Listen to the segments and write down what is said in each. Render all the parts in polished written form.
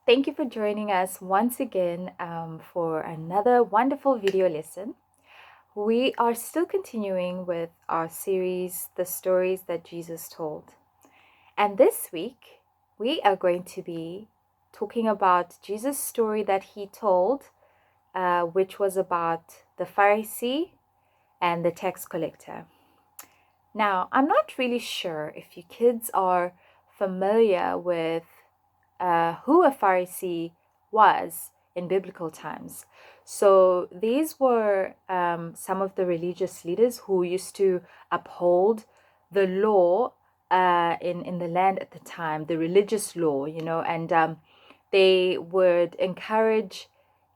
Thank you for joining us once again for another wonderful video lesson. We are still continuing with our series, The Stories That Jesus Told. And this week, we are going to be talking about Jesus' story that he told, which was about the Pharisee and the tax collector. Now, I'm not really sure if you kids are familiar with who a Pharisee was in biblical times. So these were some of the religious leaders who used to uphold the law in the land at the time, the religious law, and they would encourage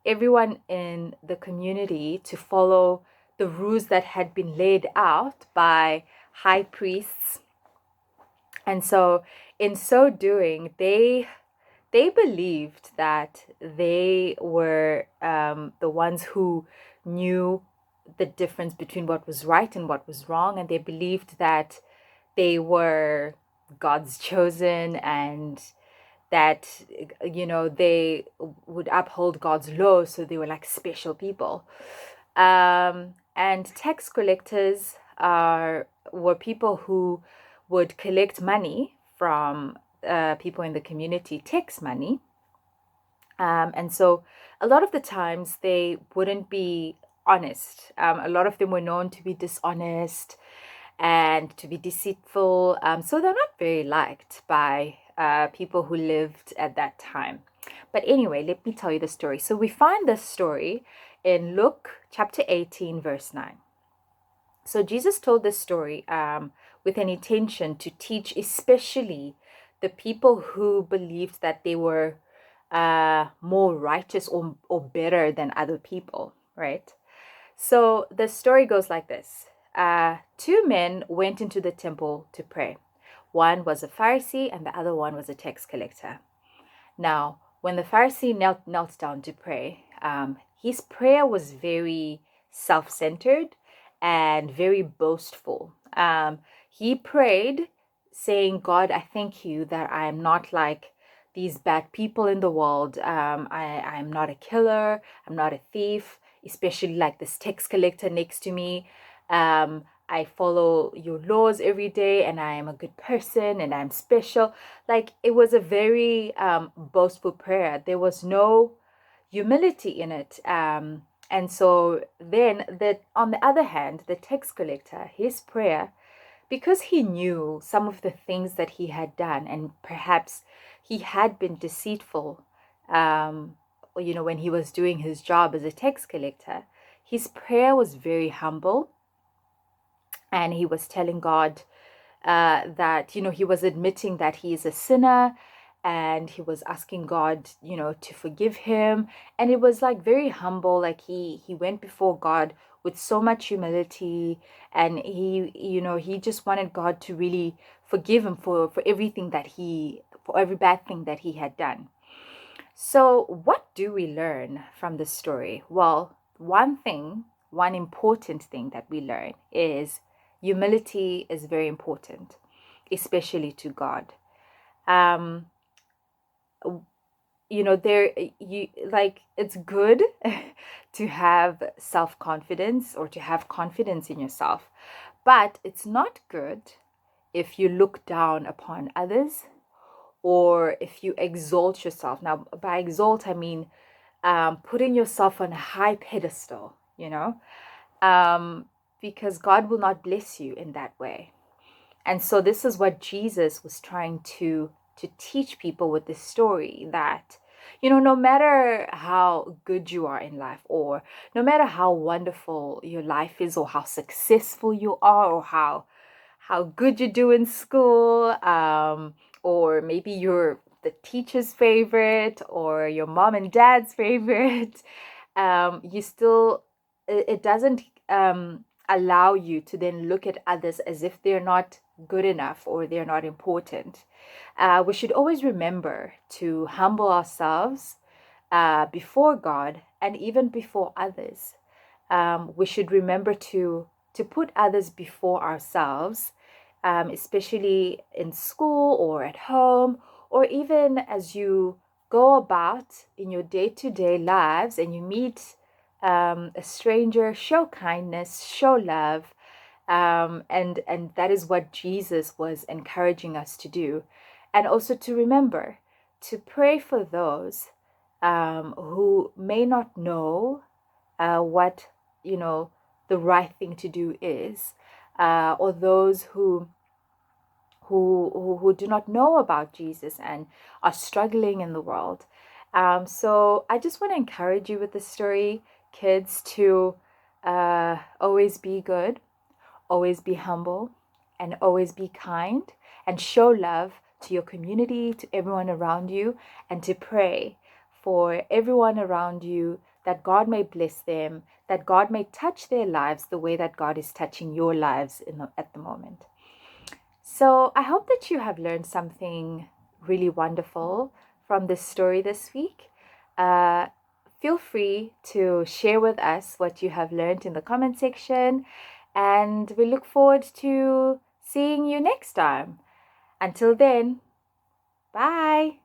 everyone in the community to follow the rules that had been laid out by high priests. And so in so doing, they believed that they were the ones who knew the difference between what was right and what was wrong, and they believed that they were God's chosen, and that they would uphold God's law, so they were like special people. And tax collectors were people who would collect money from people in the community, tax money. And so a lot of the times they wouldn't be honest. A lot of them were known to be dishonest and to be deceitful. So they're not very liked by people who lived at that time. But anyway, let me tell you the story. So we find this story in Luke chapter 18, verse 9. So Jesus told this story with an intention to teach especially the people who believed that they were more righteous or better than other people, right? So the story goes like this. Two men went into the temple to pray. One was a Pharisee and the other one was a tax collector. Now, when the Pharisee knelt down to pray, his prayer was very self-centered and very boastful. He prayed saying, God, I thank you that I am not like these bad people in the world. I'm not a killer. I'm not a thief, especially like this tax collector next to me. I follow your laws every day and I am a good person and I'm special. Like it was a very boastful prayer. There was no humility in it. And so then on the other hand, the tax collector, his prayer, because he knew some of the things that he had done and perhaps he had been deceitful, when he was doing his job as a tax collector, his prayer was very humble. And he was telling God that, he was admitting that he is a sinner and he was asking God, to forgive him. And it was like very humble, like he went before God with so much humility, and he just wanted God to really forgive him for everything for every bad thing that he had done. So what do we learn from this story? Well, one important thing that we learn is humility is very important, especially to God. It's good to have self-confidence or to have confidence in yourself, but it's not good if you look down upon others or if you exalt yourself. Now, by exalt, I mean putting yourself on a high pedestal, because God will not bless you in that way. And so this is what Jesus was trying to teach people with this story, that, no matter how good you are in life, or no matter how wonderful your life is, or how successful you are, or how good you do in school, or maybe you're the teacher's favorite or your mom and dad's favorite, it doesn't allow you to then look at others as if they're not good enough or they're not important. We should always remember to humble ourselves before God and even before others. We should remember to put others before ourselves, especially in school or at home, or even as you go about in your day-to-day lives and you meet a stranger, show kindness, show love. And that is what Jesus was encouraging us to do. And also to remember to pray for those who may not know what, the right thing to do is, or those who do not know about Jesus and are struggling in the world. So I just want to encourage you with this story, kids, to always be good, always be humble, and always be kind, and show love to your community, to everyone around you, and to pray for everyone around you, that God may bless them, that God may touch their lives the way that God is touching your lives at the moment. So I hope that you have learned something really wonderful from this story this week. Feel free to share with us what you have learned in the comment section, and we look forward to seeing you next time. Until then, bye.